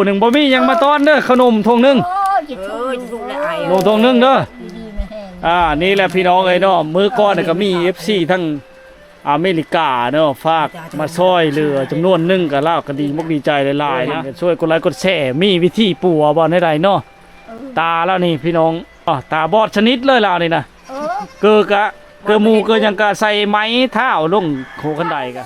คนหนึ่งบ่มียังมาต้อนเด้อขนมทงนึงขนมทงนึงเด้อนี่แหละพี่น้องเอ้ยเนาะมื้อก่อนก็มี FC ทั้งอเมริกาเนาะฝากมาช่วยเหลือจำนวนนึงก็ลาวก็ดีมุกดีใจหลายๆนะช่วยกดไลค์กดแชร์มีวิธีปัวบ่ได้เนาะตาแล้วนี่พี่น้องตาบอดชนิดเลยแล้วนี่นะเกือหมูเกือยังกะใส่ไม้เท้าลงโคกันไดกะ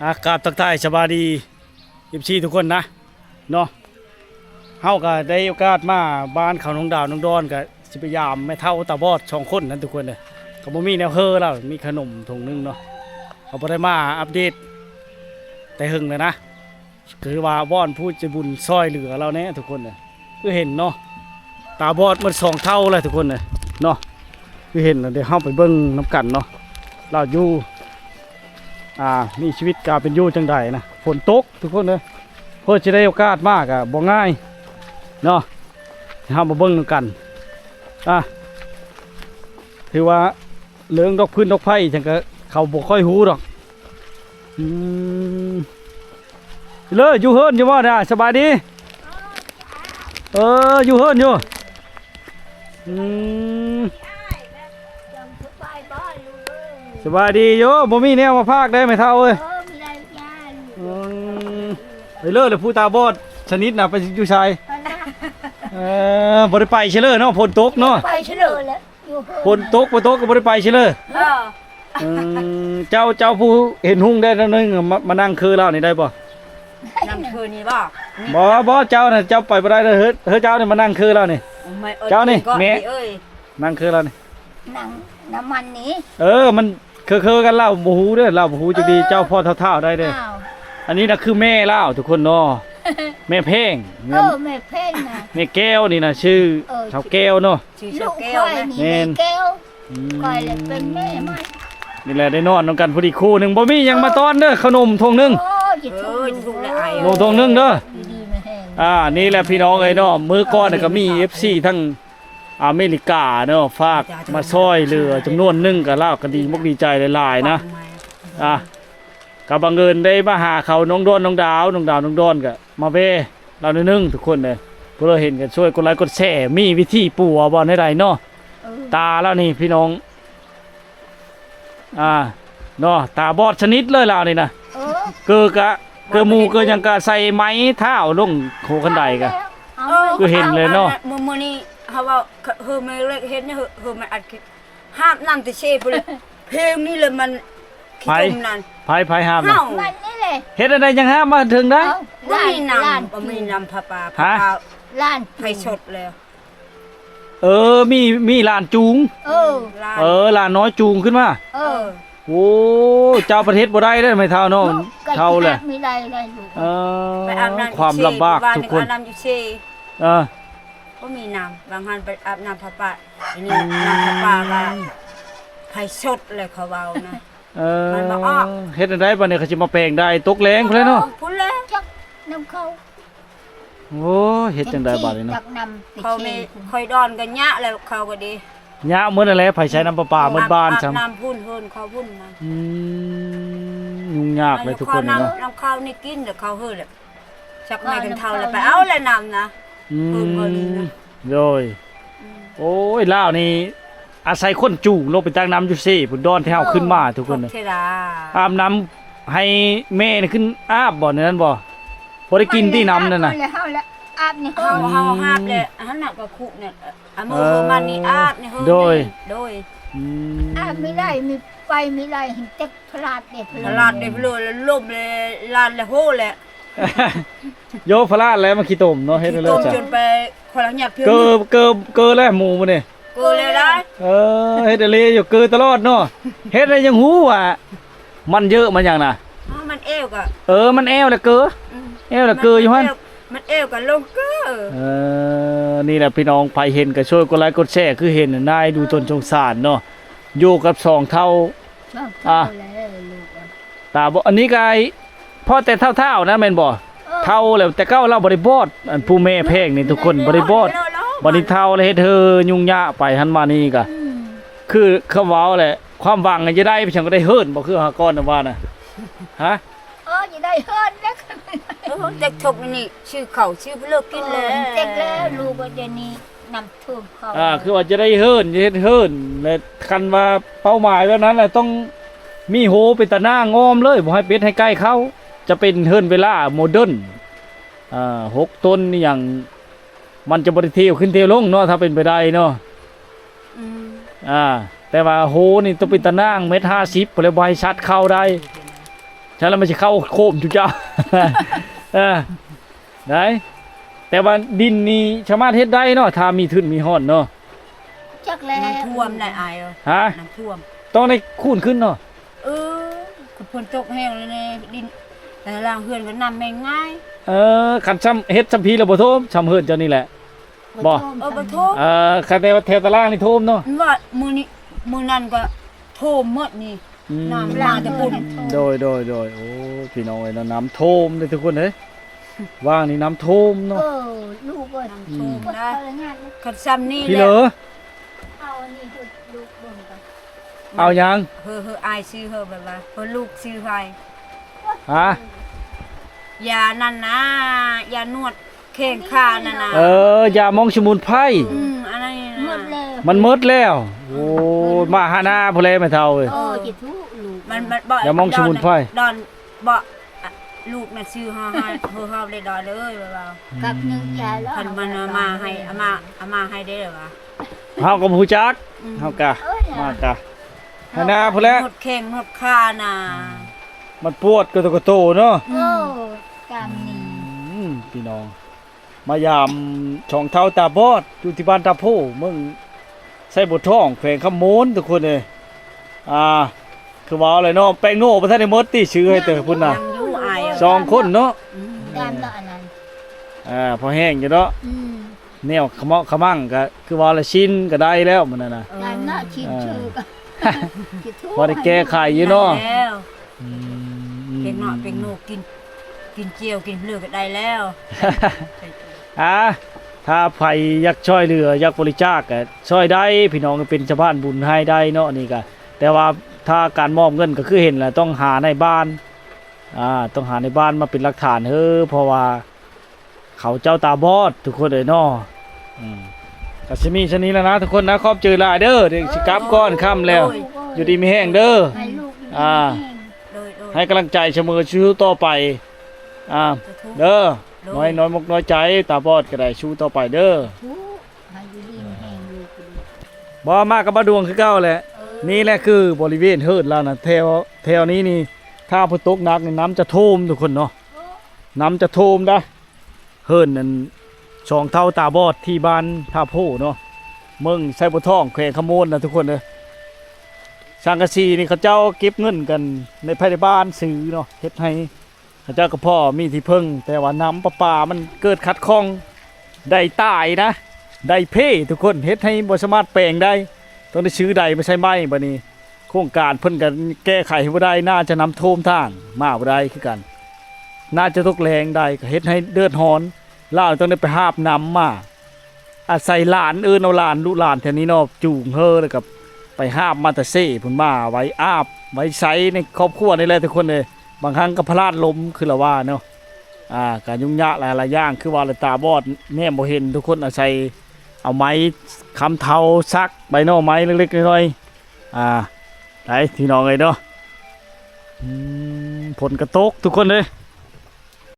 อากาศทักทายสบายดี14ทุกคนนะเนาะเฮาก็ได้โอกาสมาบ้านเขาน้องดาวน้องดอนก็สิพยายามแม่เฒ่าตาบอด2คนนั้นทุกคนเลยก็บ่มีแนวเฮ้อแล้วมีขนมถุงนึงเนาะเขาบ่ได้มาอัปเดตแต่หึงเลยนะคือว่าบ้อนพูดจะบุญซอยเหลือเราเนี่ยทุกคนเลยคือเห็นเนาะตาบอดมัน2 เท่าเลยทุกคนเลยเนาะคือเห็นเดี๋ยวเข้าไปเบิ้งน้ำกันเนาะเราอยู่มีชีวิตการเป็นอยู่จังใดนะฝนตกทุกคนเลยเพื่อจะได้โอกาสมากอะบ่ง่ายเนาะเข้ามาเบิ้งน้ำกันถือว่าเรื่องดอกพื้นดอกไผ่จังก็เขาบ่ค่อยหูหรอกเลยอยู่เฮิร์นอยู่ว่าสบายดีอยู่เฮิร์นอยู่สบายดีโยบ่มีแนวมาพากได้ไหมเท่าเอ้ยไปเลิศเลยผู้ตาบอดชนิดน่ะไปอยู่ชายบ่ได้ไปเฉลยเนาะฝนตกเนาะไปเฉลยแล้วฝนตกก็บ่ได้ไปเฉลยเจ้าผู้เห็นหุ่งได้แล้วนึงมานั่งคือเรานี่ได้ป่ะนั่งคือนี่บ่เจ้าน่ะเจ้าไปบ่ได้เฮ้ยเจ้านี่มานั่งคือเรานี่เจ้านี่แม่นั่งคือเรานี่นั่งน้ำมันนี้มันคือกันเล่าบ่ฮู้เด้อเล่าบ่ฮู้จักดีเจ้าพ่อเท่าๆได้เด้ออันนี้น่ะคือแม่เล่าทุกคนเนาะแม่เพ่งแม่เพ่งน่ะแม่แก้วนี่น่ะชื่อเฒ่าแก้วเนาะชื่อเฒ่าแก้วแม่แก้วก้อยเลยเป็นแม่มันนี่แหละได้นอนนำกันพอดีคู่หนึ่งบ่มียังมาต้อนเด้อขนมทงนึงขนมทงนึงเด้อนี่แหละพี่น้องเอ้ยเนาะมื้อก่อนก็มี FC ทั้งอเมริกาเนาะฝากมาช่วยเหลือจำนวนนึงก็ลาวก็ดีมุกดีใจหลายๆนะก็บังเอิญได้มาหาเขาน้องดอนน้องดาวน้องดอนก็มาเว้เรานึงทุกคนเลยเพื่อเห็นกันช่วยกดไลค์กดแชร์มีวิธีปัวบ่ได้เนาะตาแล้วนี่พี่น้องเนาะตาบอดชนิดเลยแล้วนี่นะเกือหมูเกือยังกะใส่ไม้เท้าลงโคกันไดกะก็เห็นเลยเนาะมื้อนี้เฮาว่าไม่เล็กเฮ็ดเนี่ยมันอัดคลิปห้ามนำแต่เชฟเลยเพลงนี้เลยมันขี้ต้มนั่นไผห้ามนะมันนี่แหละเฮ็ดอะไรยังห้ามมาถึงได้มีนำผ้าป่าล้านไผสดแล้วมีลานจูงลานน้อยจูงขึ้นมาโอ้เจ้าประเทศบ่ได้ได้ไหมเท่าเนาะเท่าเลยไม่ได้อยู่ไปอาบน้ำความลำบากทุกคนอาบน้ำอยู่เชก็มีน้ำบางฮันไปอาบน้ำผ้าป่าอันนี้น้ำผ้าป่าก็ไผสดเลยเขาเว้านะเฮ็ดได้บ่เนี่ยเขาสิมาแปลงได้ตกแรงพุ่นเนาะพุ่นแล้วจักน้ำเข้าโอ้เฮ็ดจังได๋บัดนี้เนาะเขาไม่ค่อยดอนกันยะแล้วเขาก็ดียะมื้อนั่นแหละไผใช้น้ำประปามื้อบ้านซ้ํน้ำพุ่นเฮินเขาพุ่นนะยุ่งยากเลยทุกคนเนาะน้ำข้าวนี่กินแต่เขาเฮินแหละชักไม่กันเท่าแล้วไปเอาแล้วน้ำนะโดยโอ้ยลาวนี่อาศัยคนจูงลงไปตักน้ำอยู่ซี่พุ่นดอนที่เฮาขึ้นมาทุกคนอาบน้ำให้แม่นี่ขึ้นอาบบ่นั่นบ่พอได้กินที่น้ำนั่นน่ะอาบนี่เฮาอาบเลยอันนั้นก็คุเนี่ยมื้อมันนี่อาบนี่เฮาโดยอาบไม่ได้มีไฟไม่ได้เห็นเต็กพลาดเด็ดพลาดเด็ดเลยแล้วล่มเลยลานแล้วโหแหละโยพลาดแล้วมาขี้ต้มเนาะเฮ็ดเลยจ้ะจนไปคนละหยับเพิ่นเกอแล้วหมูมื้อนี่เกอเลยได้เฮ็ดเลยอยู่เกอตลอดเนาะเฮ็ดได้ยังฮู้ว่ามันเยอะมันหยังน่ะมันเอวก็มันเอวแล้วเกอแล้วเกออยู่หั่นมันเอวกับลงเกอนี่แหละพี่น้องไปเห็นก็ช่วยกดไลค์กดแชร์คือเห็นนายดูตนสงสารเนาะอยู่กับ2 เท่าตาบ่อันนี้ก็พอแต่เท่าๆนะแม่นบ่เท่าแล้วแต่เก้าเราบ่ได้บอดอันผู้แม่แพงนี่ทุกคนบ่ได้บอดบ่ได้เท่าแล้วเฮ็ดยุ่งยากไปหันมานี่ก็คือเขาเว้าแหละ ความหวังจะได้ไปฉันก็ได้เฮิรนบ่คือหาก้อนน่ะว่าน่ะฮะ อย่าได้เฮิร์นแล้ว เด็กทกนี่ชื่อเขาชื่อเลิกกินแล้ว เจ็กแล้วลูกก็จะนี่นำท่วมเขา คือว่าจะได้เฮิรนจะเฮ็ดเฮิรนและคันว่าเป้าหมายแบบนั้นแหละต้องมีโหเป็นตะหน้างอมเลยบ่ให้เป็ดให้ใกล้เขาจะเป็นเฮิรนเวลาโมเดิร์น6ต้นนี่อย่างมันจะบ่ได้เที่ยวขึ้นเที่ยวลงเนาะถ้าเป็นไปได้เนาะ อืม แต่ว่าโหนี่ต้องเป็นตะนาง1.50 เพื่อเลยบ่ให้ชัดเข้าได้ฉะนั้นมันจะเข้าโคมจุเจ้า ได้แต่ว่าดินนี่สามารถเฮ็ดได้เนาะถ้ามีทึนมีฮ้อนเนาะ จักแล้ว น้ำท่วมได้อาย ฮะ น้ำท่วม ต้องได้คูนขึ้นเนาะ คือฝนตกแห้งเลยในดินแต่ล่างเฮือนก็นำไม่ง่าย คันซ้ำเฮ็ดซ้ำพีแล้วบ่โทมซ้ำเฮิรนเจ้านี่แหละ บ่ บ่โทษ คันแต่ว่าแถวตารางนี่โทมเนาะ ว่ามือนั้นก็โทมหมดนี่ น้ำ ล้าง จะ จะ ปุ่ ปุ่ น น โดยโอ้พี่น้องเอ้ยเนาะน้ำโทมเลยทุกคนเอ้ยว่างนี่น้ำโทมเนาะ ลูกก็ น้ำท่วม ก็ นะ ทำงาน ขัดซ้ำนี่ พี่ แห เหร ละ อ เอาอันนี้ลูกบ่นกัน เอายัง เฮออายซื้อเฮอแบบว่าเฮอลูกซื้อให้ ฮะ ยานั่นนะยานวดแข้งขานั่นนะ อย่ามองสมุนไพร อันนั้น หม นะ ดแล้ว มันหมดแล้ว โอ้มาหาหน้าพุ่นเลยแม่เฒ่าเอ้ย จิทุลูก มันบ่ อย่ามองสมุนไพร ดอนบ่ลูกน่ะซื้อเฮาให้เฮาได้ดอนเลยแบบว่า กับหนึ่งยาแล้ว คันมันเอามาให้เอามาให้ได้แบบว่า เฮาก็บ่ฮู้จักเฮากะมากะหาหน้าพุ่นแล้ว นวดแข้งนวดขาน่ะ มันปวดก็โตเนาะ โอ้กามนี่ พี่น้อง มายามช่องเท้าตาบอดอยู่ที่บ้านตาโพเมืองใส่บทท้องแขวงคำโมนทุกคนเลยคือว่าอะไรเนาะแป้งโน่บ่ทันได้หมดติชื่อให้เตอพุ่นน่ะ ยังอยู่อาย 2 คนเนาะ กามละอันนั้น พอแห้งอยู่เนาะแนวขะเมาะขะมั่งก็คือว่าละชิ้นก็ได้แล้วมันน่ะนะ กามละชินชื่อก็จิทุ พอได้แก้ไขอยู่เนาะ แล้วเป็นเนาะเป็นโนกินเจียวกินเลือกก็ได้แล้ว ถ้าใครอยากช่วยเหลืออยากบริจาคก็ช่วยได้พี่น้องก็เป็นชาวบ้านบุญให้ได้เนาะนี่ก็แต่ว่าถ้าการมอบเงินก็คือเห็นแหละต้องหาในบ้านต้องหาในบ้านมาเป็นหลักฐานเพราะว่าเขาเจ้าตาบอดทุกคนเลยเนาะก็สิมีชนี้แล้วนะทุกคนนะขอบเจอหลายเด้อเดี๋ยวสิกลับก่อนค่ำแล้ว อยู่ดีมีแห้งเด้อ ให้ลูก โดย ให้กำลังใจเสมอชู้ต่อไปเด้อน้อยมกน้อยใจตาบอดก็ได้ชู้ต่อไปเด้อ ทุให้อยู่ดีมีแห้งลูก บ่มากกับบ่ดวงคือเก่าแหละนี่แหละคือบริเวณเฮิรนแล้วนะแถวนี้นี่ถ้าฝนตกหนักนี่น้ำจะท่วมทุกคนเนาะน้ำจะท่วมนะเฮิรนนั่นช่องเท่าตาบอดที่บ้านท่าโพเนาะเมืองไซบ่ท้องแขวงขโมนนะทุกคนเด้อสังกะสีนี่เขาเจ้าเก็บเงินกันในภายในบ้านซื้อเนาะเฮ็ดให้เขาเจ้ากับพ่อมีที่พึ่งแต่ว่าน้ำประปามันเกิดขัดข้องได้ตายนะได้เพ่ทุกคนเฮ็ดให้บ่สามารถแปลงได้ต้องได้ซื้อใดไม่ใช่ไม้บัดนี้โครงการเพิ่นกันแก้ไขบ่ได้น่าจะนำท่วมทางมาบ่ได้คือกัน น่าจะตกแรงได้ก็เฮ็ดให้เดือดร้อนล่าต้องได้ไปหาบน้ำมาอาศัยหลานเอาหลานลูกหลานแถวนี้เนาะจูงเฮอแล้วกับไปหาบมาแต่เซ่พุ่นมาไว้อาบไว้ใช้ในครอบครัวนี่แหละทุกคนเลยบางครั้งก็พลาดล้มคือละว่าเนาะการยุ่งยากหลายๆอย่างคือว่าตาบอดแนมบ่เห็นทุกคนอาศัยเอาไม้คำเทาซักใบหน่อไม้เล็กๆน้อยๆได้พี่น้องเลยเนาะผลกระตกทุกคนเลย